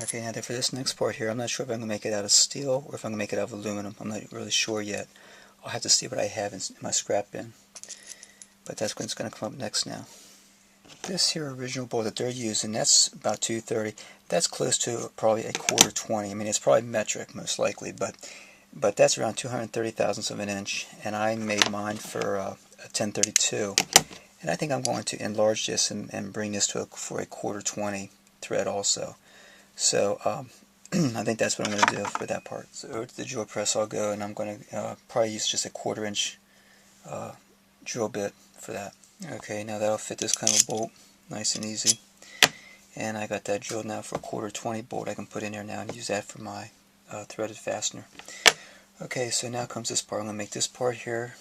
Okay, now for this next part here, I'm not sure if I'm going to make it out of steel or if I'm going to make it out of aluminum. I'm not really sure yet. I'll have to see what I have in my scrap bin. But that's what's going to come up next now. This here original bolt that they're using, that's about 230. That's close to probably a quarter 20. I mean, it's probably metric most likely, but that's around 230 thousandths of an inch. And I made mine for a 1032. And I think I'm going to enlarge this and bring this to for a quarter 20 thread also. So I think that's what I'm going to do for that part. So over to the drill press I'll go, and I'm going to probably use just a 1/4 inch drill bit for that. Okay, now that'll fit this kind of bolt nice and easy. And I got that drilled now for a quarter 20 bolt I can put in there now and use that for my threaded fastener. Okay, so now comes this part. I'm going to make this part here,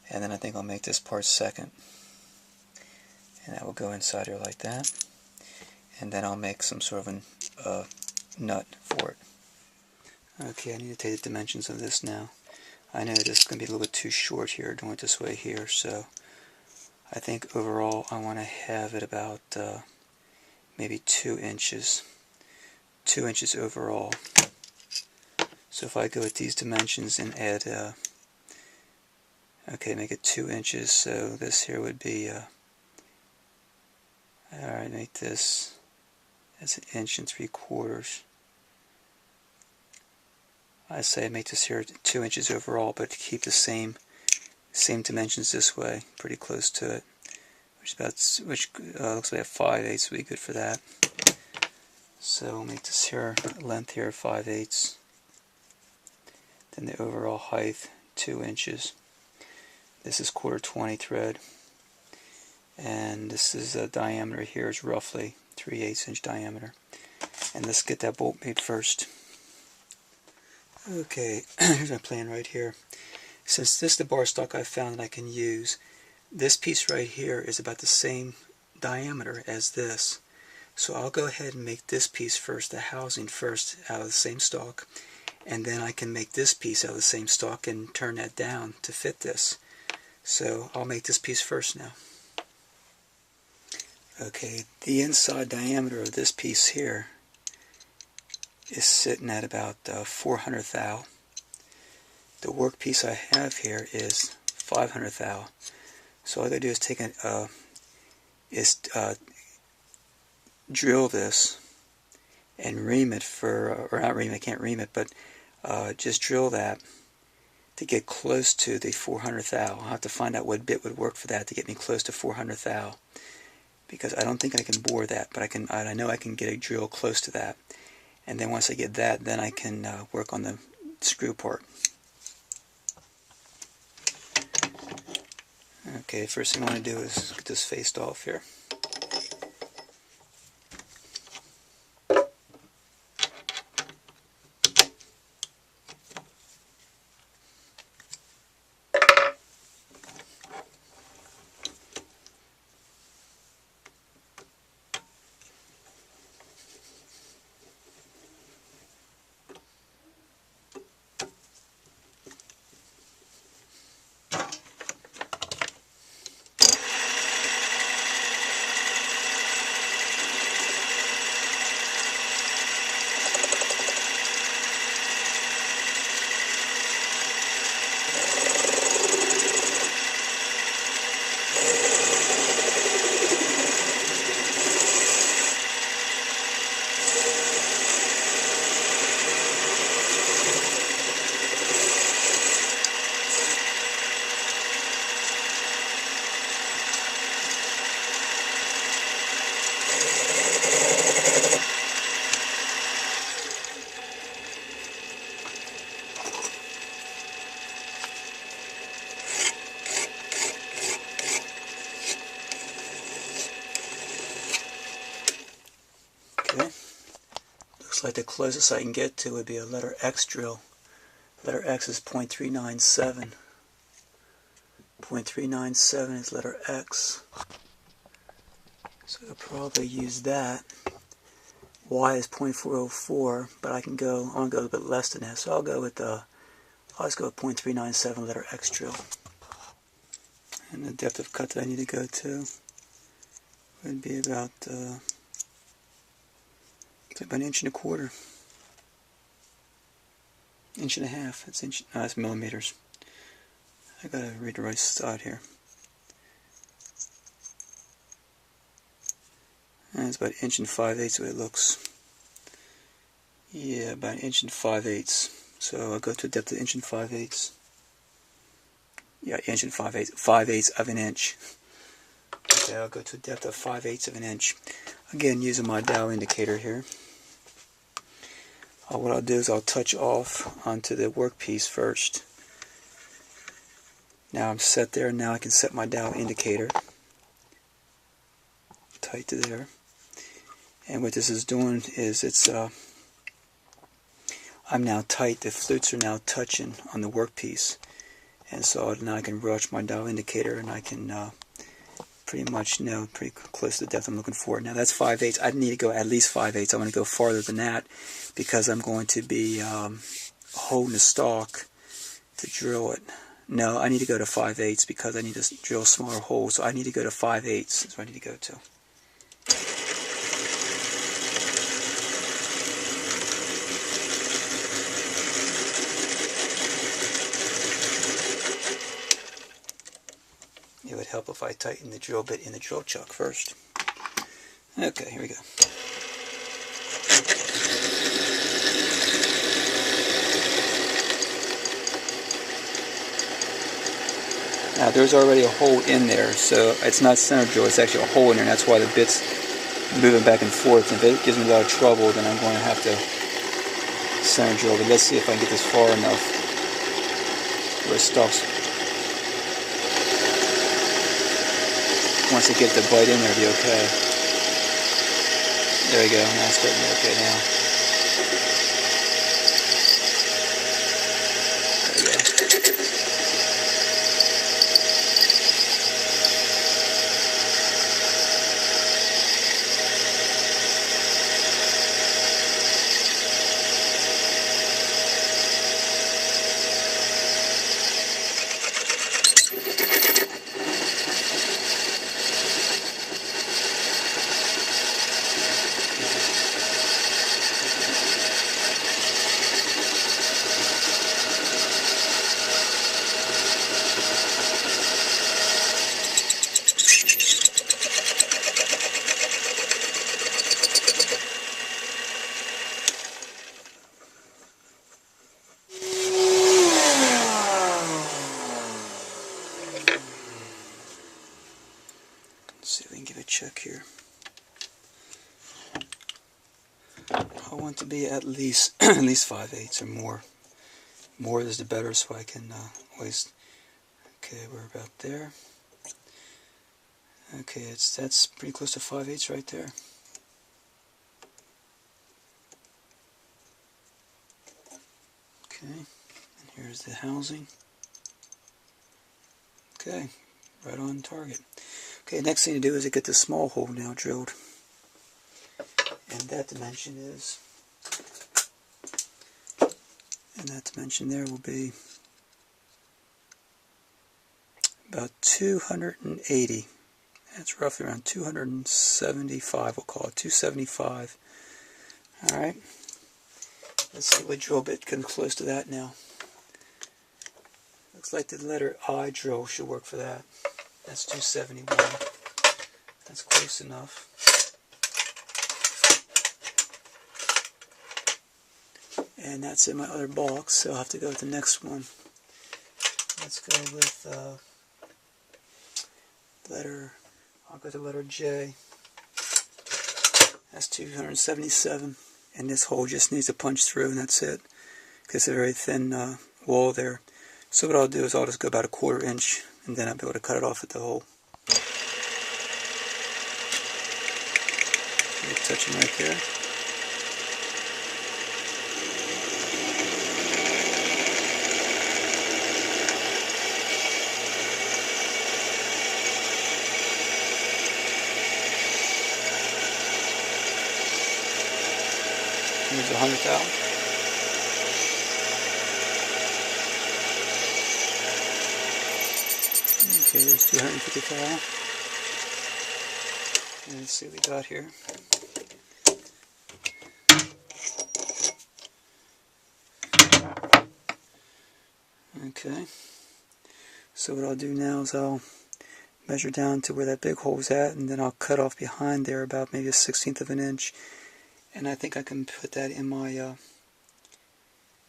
and then I think I'll make this part second. And that will go inside here like that. And then I'll make some sort of a nut for it. Okay, I need to take the dimensions of this now. I know this is going to be a little bit too short here, doing it this way here, so I think overall I want to have it about maybe 2 inches. 2 inches overall. So if I go with these dimensions and add, okay, make it 2 inches, so this here would be, alright, make this as 1 3/4 inches. I say make this here 2 inches overall, but keep the same dimensions this way, pretty close to it. Which looks like a 5/8 would be good for that. So we'll make this here length here 5/8. Then the overall height 2 inches. This is 1/4 20 thread, and this is the diameter here is roughly 3/8 inch diameter. And let's get that bolt made first. Okay, here's my plan right here. Since this is the bar stock I found that I can use, this piece right here is about the same diameter as this. So I'll go ahead and make this piece first, the housing first, out of the same stock, and then I can make this piece out of the same stock and turn that down to fit this. So I'll make this piece first now. Okay, the inside diameter of this piece here is sitting at about 400 thou. The work piece I have here is 500 thou. So all I gotta do is take drill this and ream it for, or not ream, I can't ream it, but just drill that to get close to the 400 thou. I'll have to find out what bit would work for that to get me close to 400 thou, because I don't think I can bore that, but I know I can get a drill close to that. And then once I get that, then I can work on the screw part. Okay, first thing I want to do is get this faced off here. Like the closest I can get to would be a letter X drill. Letter X is 0.397. 0.397 is letter X. So I'll probably use that. Y is 0.404, but I want to go a little bit less than that. So I'll just go with 0.397 letter X drill. And the depth of cut that I need to go to would be about It's about 1.25 inches. 1.5 inches. That's inch. No, that's millimeters. I gotta read the right side here. And it's about 1.5 inches the way it looks. Yeah, about 1.5 inches. So I'll go to a depth of 1.5 inches. Yeah, 1.5 inches. 5/8 of an inch. Okay, I'll go to a depth of 5/8 of an inch. Again, using my dial indicator here. What I'll do is I'll touch off onto the workpiece first. Now I'm set there. Now I can set my dial indicator. Tight to there. And what this is doing is it's I'm now tight. The flutes are now touching on the workpiece, and so now I can watch my dial indicator, and I can pretty much know pretty close to the depth I'm looking for. Now that's 5/8. I need to go at least 5/8. I want to go farther than that because I'm going to be holding the stalk to drill it. No, I need to go to 5/8 because I need to drill smaller holes. So I need to go to 5/8. That's what I need to go to. It would help if I tighten the drill bit in the drill chuck first. Okay, here we go. Now there's already a hole in there, so it's not center drill, it's actually a hole in there, and that's why the bit's moving back and forth. If it gives me a lot of trouble, then I'm going to have to center drill. But let's see if I can get this far enough where it stops. Once I get the bite in there, it'll be okay. There we go. Now it's starting to be okay now. There we go. See if we can give it a check here. I want to be at least 5/8 or more. More is the better, so I can always. Okay, we're about there. Okay, that's pretty close to 5/8 right there. Okay, and here's the housing. Okay, right on target. Okay, next thing to do is to get the small hole now drilled. And that dimension there will be about 280. That's roughly around 275, we'll call it 275. Alright, let's see what drill bit comes close to that now. Looks like the letter I drill should work for that. That's 271. That's close enough. And that's in my other box, so I'll have to go with the next one. Let's go with I'll go to letter J. That's 277. And this hole just needs to punch through, and that's it. Because it's a very thin wall there. So what I'll do is I'll just go about 1/4 inch, and then I'll be able to cut it off at the hole. Touching right there. Here's 100 thou. Okay, there's 250 thou. And let's see what we got here. Okay, so what I'll do now is I'll measure down to where that big hole's at, and then I'll cut off behind there about maybe a 1/16 of an inch, and I think I can put that in my I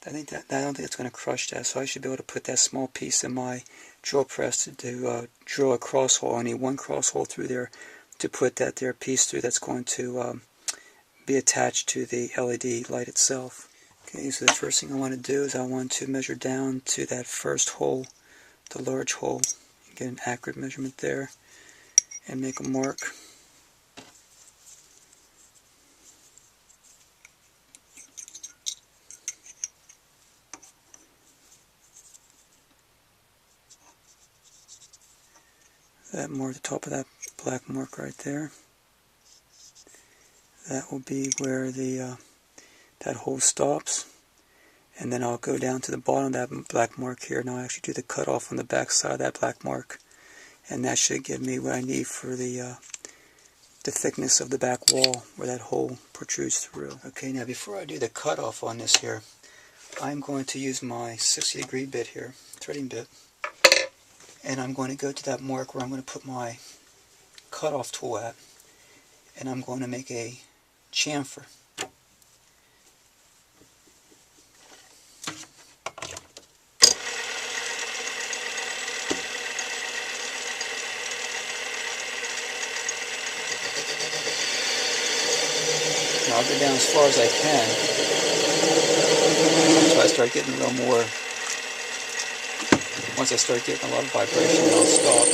don't think it's going to crush that, so I should be able to put that small piece in my drill press to drill a cross hole. I need one cross hole through there to put that there piece through that's going to be attached to the LED light itself. Okay, so the first thing I want to do is I want to measure down to that first hole, the large hole, and get an accurate measurement there and make a mark. That mark at the top of that black mark right there. That will be where the that hole stops, and then I'll go down to the bottom of that black mark here, and I'll actually do the cutoff on the back side of that black mark, and that should give me what I need for the thickness of the back wall where that hole protrudes through. Okay, now before I do the cutoff on this here, I'm going to use my 60-degree bit here, threading bit, and I'm going to go to that mark where I'm going to put my cutoff tool at, and I'm going to make a chamfer. Now I'll go down as far as I can until I start getting a little more. Once I start getting a lot of vibration, I'll stop.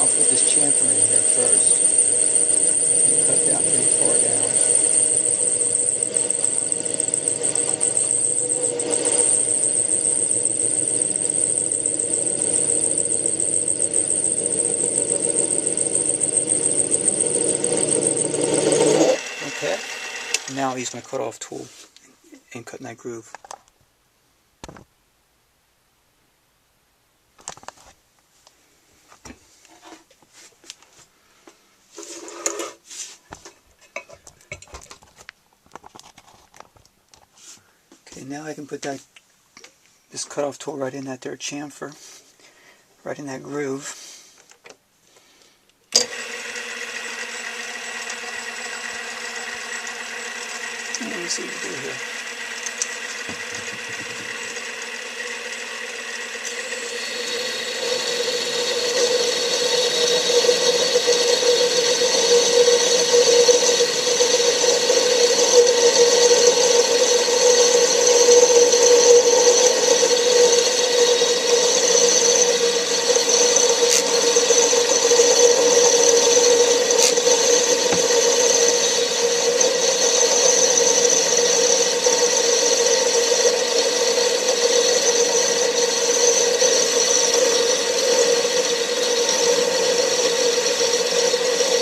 I'll put this chamfer in here first and cut down pretty far down. Okay, now I'll use my cutoff tool and cut in that groove. Okay, now I can put this cutoff tool right in that there chamfer, right in that groove. Let me see what to do here.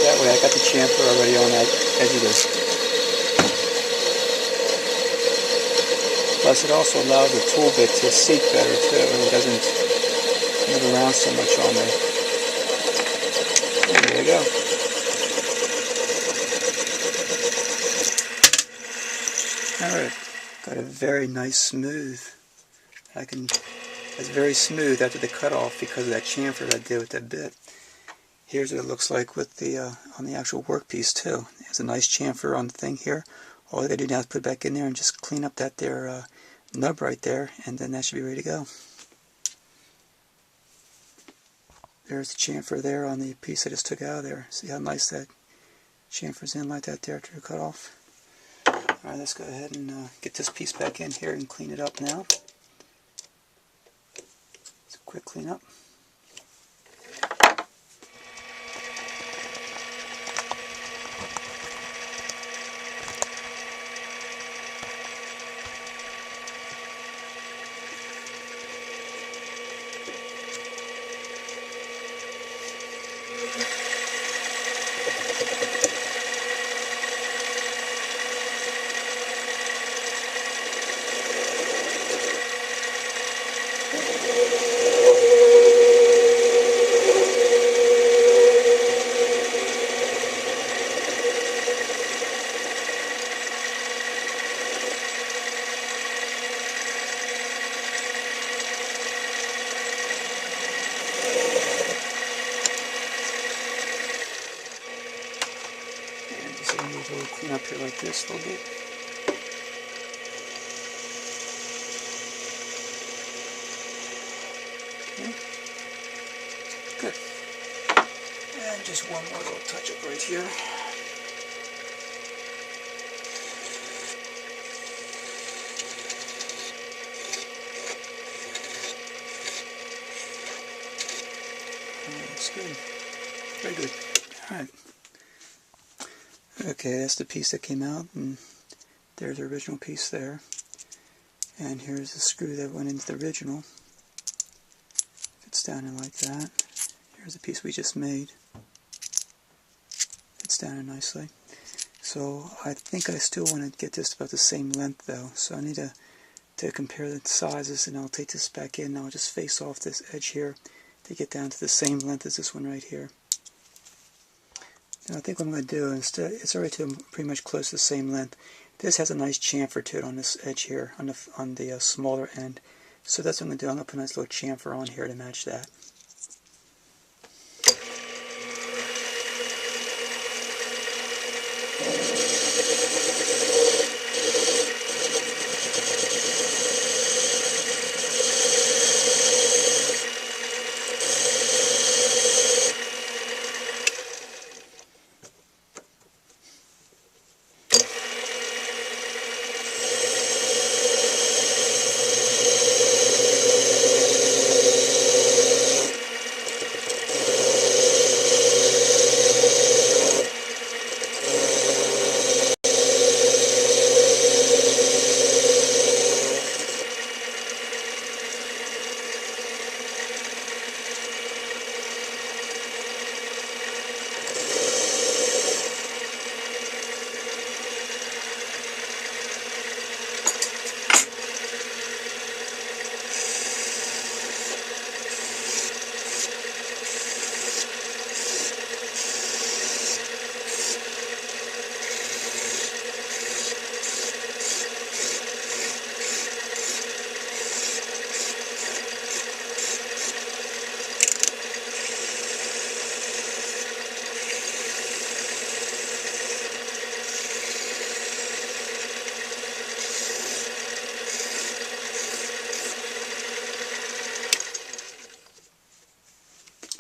That way I got the chamfer already on that edge of this. Plus it also allows the tool bit to seat better too, and it doesn't move around so much on me. And there you go. Alright, got a very nice smooth. It's very smooth after the cutoff because of that chamfer that I did with that bit. Here's what it looks like with the on the actual workpiece too. There's a nice chamfer on the thing here. All I gotta do now is put it back in there and just clean up that there nub right there, and then that should be ready to go. There's the chamfer there on the piece I just took out of there. See how nice that chamfer's in like that there after the cut off. Alright, let's go ahead and get this piece back in here and clean it up now. It's a quick cleanup. clean up here like this a little bit. Okay. Good. And just one more little touch up right here. That's good. Very good. Alright. Okay, that's the piece that came out, and there's the original piece there. And here's the screw that went into the original. Fits down in like that. Here's the piece we just made. Fits down in nicely. So I think I still want to get this about the same length though. So I need to compare the sizes, and I'll take this back in and I'll just face off this edge here to get down to the same length as this one right here. Now I think what I'm going to do, instead, it's already pretty much close to the same length. This has a nice chamfer to it on this edge here, on the smaller end. So that's what I'm going to do. I'm going to put a nice little chamfer on here to match that.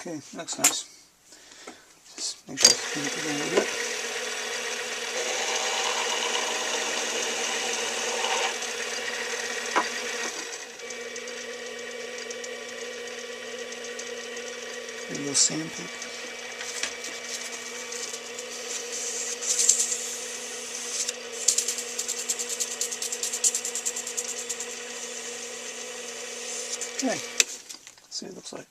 Okay, looks nice. Just make sure it's clean up again a little bit. A little sandpaper. Okay, let's see what it looks like.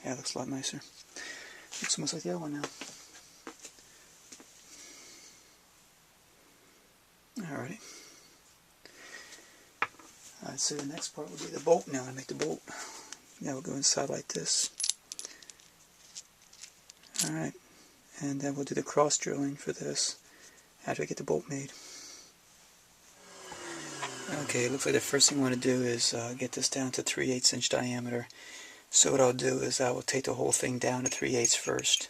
Yeah, it looks a lot nicer. Looks almost like the other one now. Alrighty. So the next part will be the bolt now. I make the bolt. Now we'll go inside like this. Alright. And then we'll do the cross drilling for this after I get the bolt made. Okay, it looks like the first thing I want to do is get this down to 3/8 inch diameter. So what I'll do is I will take the whole thing down to 3/8 first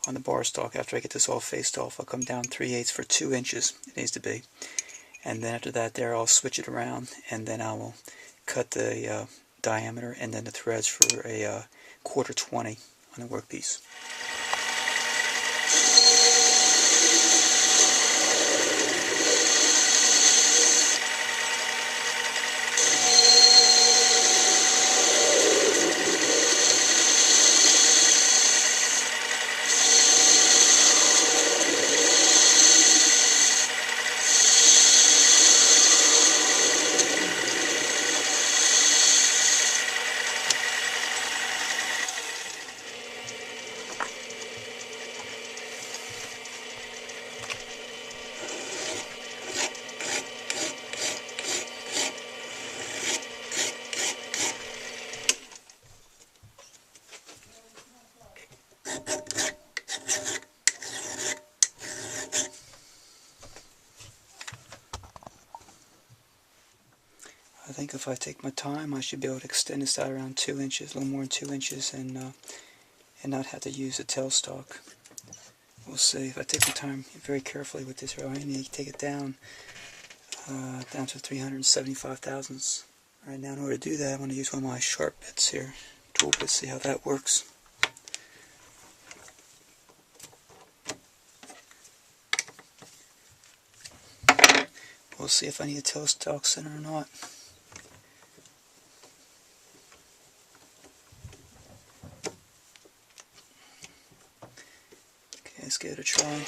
on the bar stock. After I get this all faced off, I'll come down 3/8 for 2 inches, it needs to be. And then after that there I'll switch it around, and then I will cut the diameter and then the threads for a 1/4 20 on the workpiece. I think if I take my time, I should be able to extend this out around 2 inches, a little more than 2 inches, and not have to use a tailstock. We'll see. If I take my time very carefully with this, I need to take it down to 375 thousandths. Right now, in order to do that, I'm going to use one of my sharp bits here, tool bits, see how that works. We'll see if I need a tailstock center or not. Okay, let's give it a try.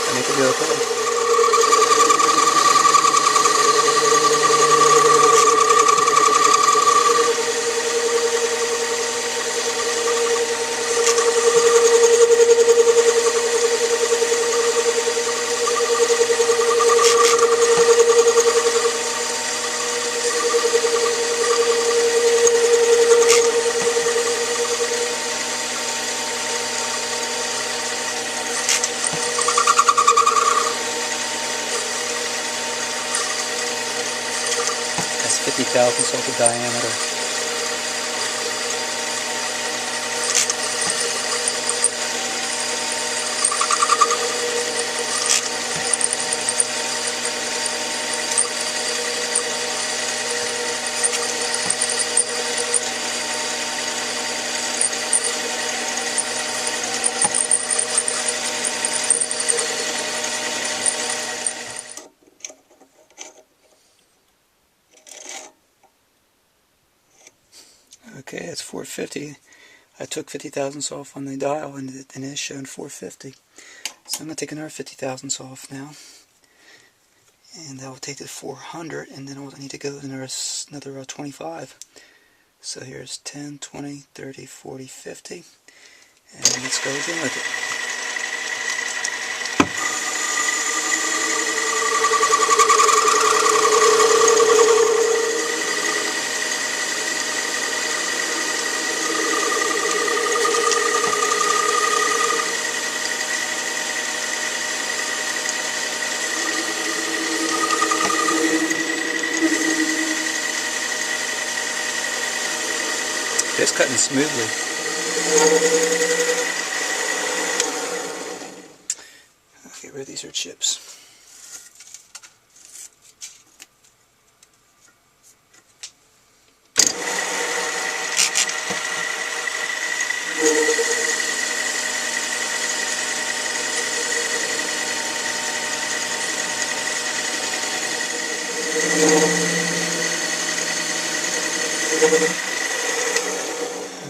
I make it real quick. That's 50 thousandths of the diameter. Okay, it's 450. I took 50 thousandths off on the dial and it's showing 450. So I'm going to take another 50 thousandths off now. And that will take it to 400, and then I need to go another 25. So here's 10, 20, 30, 40, 50. And let's go again with it. It's cutting smoothly. I'll get rid of these are chips.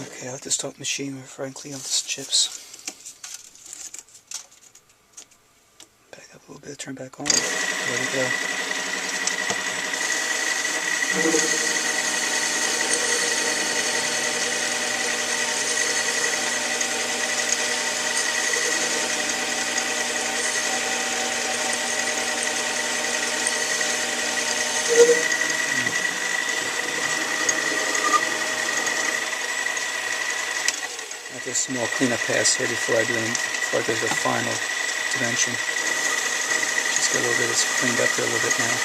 Okay, I'll just stop the machine before I clean up these chips. Back up a little bit, turn back on. There we go. I'll do a small cleanup pass here before I go to the final dimension. Just get a little bit of this cleaned up here a little bit now.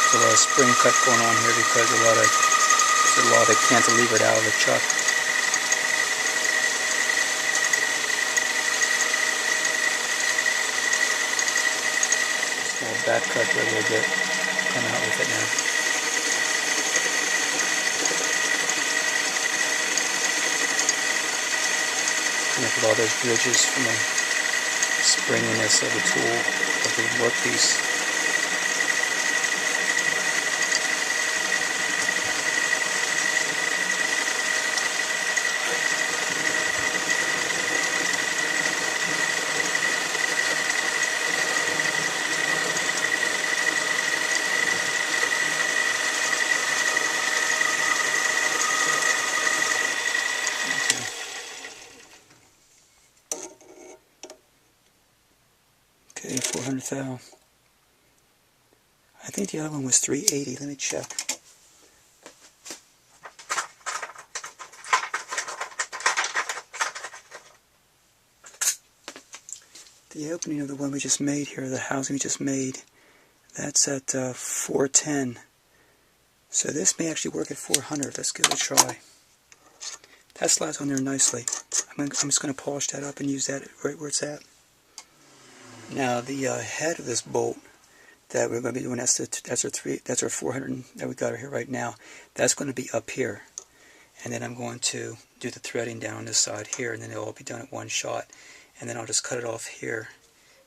There's a lot of spring cut going on here because there's a lot of cantilevered out of the chuck. Back cut there a little bit, come out with it now. Connect with all those bridges from the springiness of the tool, of the workpiece. thou. I think the other one was 380. Let me check. The opening of the one we just made here, the housing we just made, that's at 410. So this may actually work at 400. Let's give it a try. That slides on there nicely. I'm just going to polish that up and use that right where it's at. Now the head of this bolt that we're going to be doing, that's our 400 that we got here right now. That's going to be up here, and then I'm going to do the threading down this side here, and then it'll all be done at one shot. And then I'll just cut it off here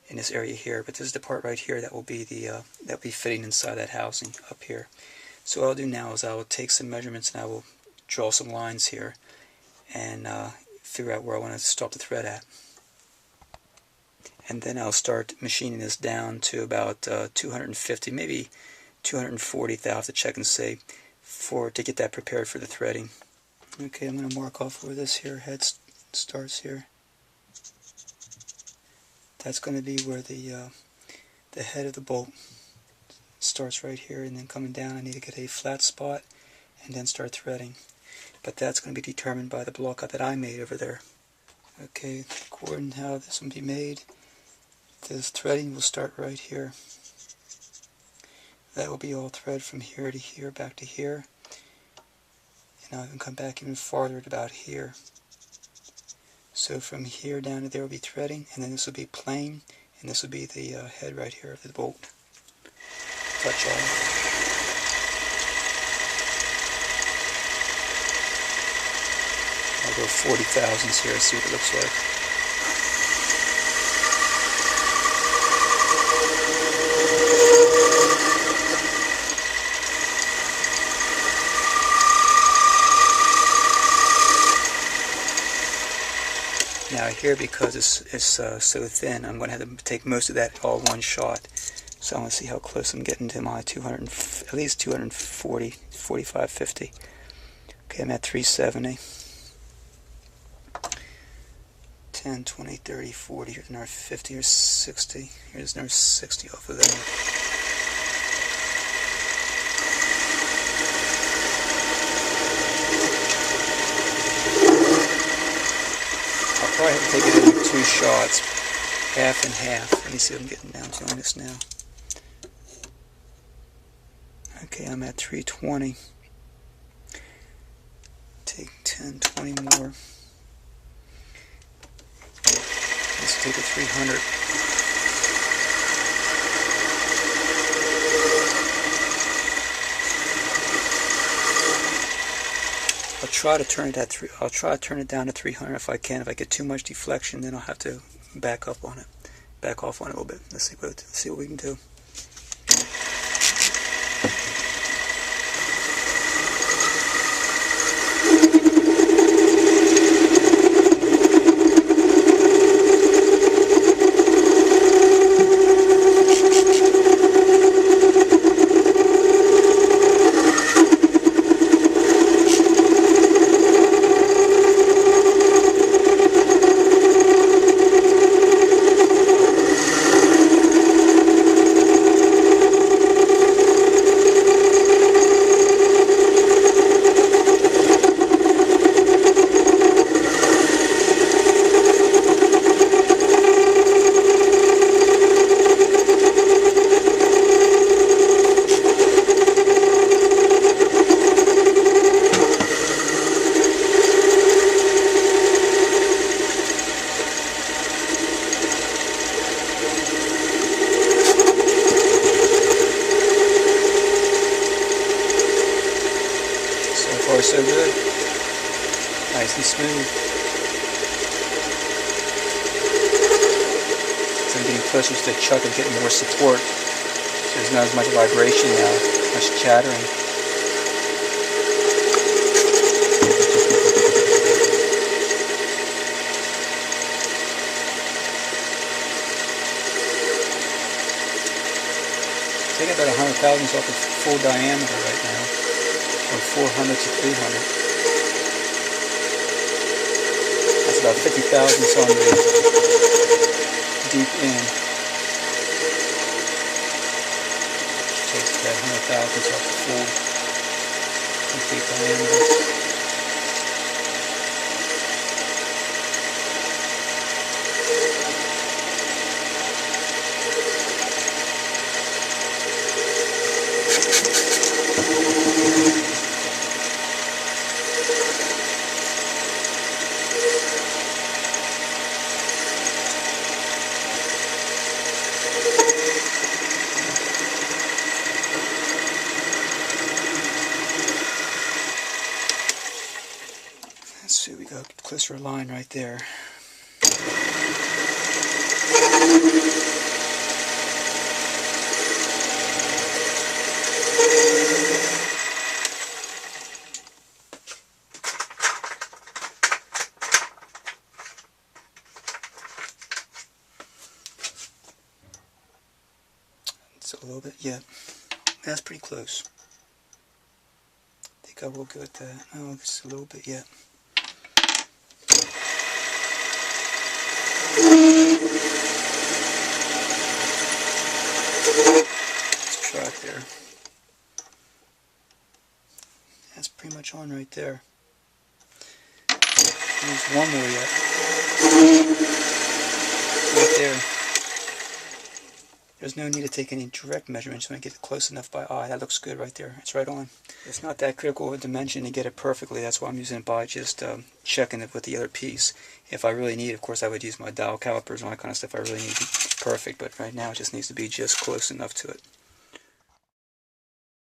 in this area here. But this is the part right here that will be fitting inside that housing up here. So what I'll do now is I will take some measurements and I will draw some lines here and figure out where I want to stop the thread at. And then I'll start machining this down to about 250, maybe 240. I'll have to check and see to get that prepared for the threading. Okay, I'm going to mark off where this here head starts here. That's going to be where the head of the bolt starts right here, and then coming down I need to get a flat spot and then start threading. But that's going to be determined by the block cut that I made over there. Okay, according to how this will be made, this threading will start right here. That will be all thread from here to here, back to here. And I can come back even farther to about here. So from here down to there will be threading, and then this will be plain, and this will be the head right here of the bolt. Touch on. I'll go 40 thousandths here, see what it looks like. Now here, because it's so thin, I'm going to have to take most of that all one shot. So I'm going to see how close I'm getting to my 200, at least 240, 45, 50. Okay, I'm at 370. 10, 20, 30, 40, here's another 50 or 60. Here's another 60 off of that. I'll probably have to take it in 2 shots, half and half. Let me see what I'm getting down to on this now. Okay, I'm at 320. Take 10, 20 more. Let's take a 300. I'll try to turn it down to 300 if I can. If I get too much deflection, then I'll have to back off on it a little bit. Let's see what we can do. So good. Nice and smooth. So I'm getting closer to the chuck and getting more support. So there's not as much vibration now, much chattering. Taking about 100 thousandths off the full diameter right now. From 400 to 300. That's about 50 thousandths on the deep end. that 100,000th off the full complete diameter. Let's see, we got a closer line right there. It's a little bit, yeah, that's pretty close. I think I will go with that. Oh, just a little bit, yeah. Let's try it there. That's pretty much on right there. There's one more yet. Right there. There's no need to take any direct measurements. When I get it close enough by eye, that looks good right there. It's right on. It's not that critical of a dimension to get it perfectly. That's why I'm using it by just checking it with the other piece. If I really need, of course, I would use my dial calipers and all that kind of stuff. I really need to be perfect, but right now it just needs to be just close enough to it.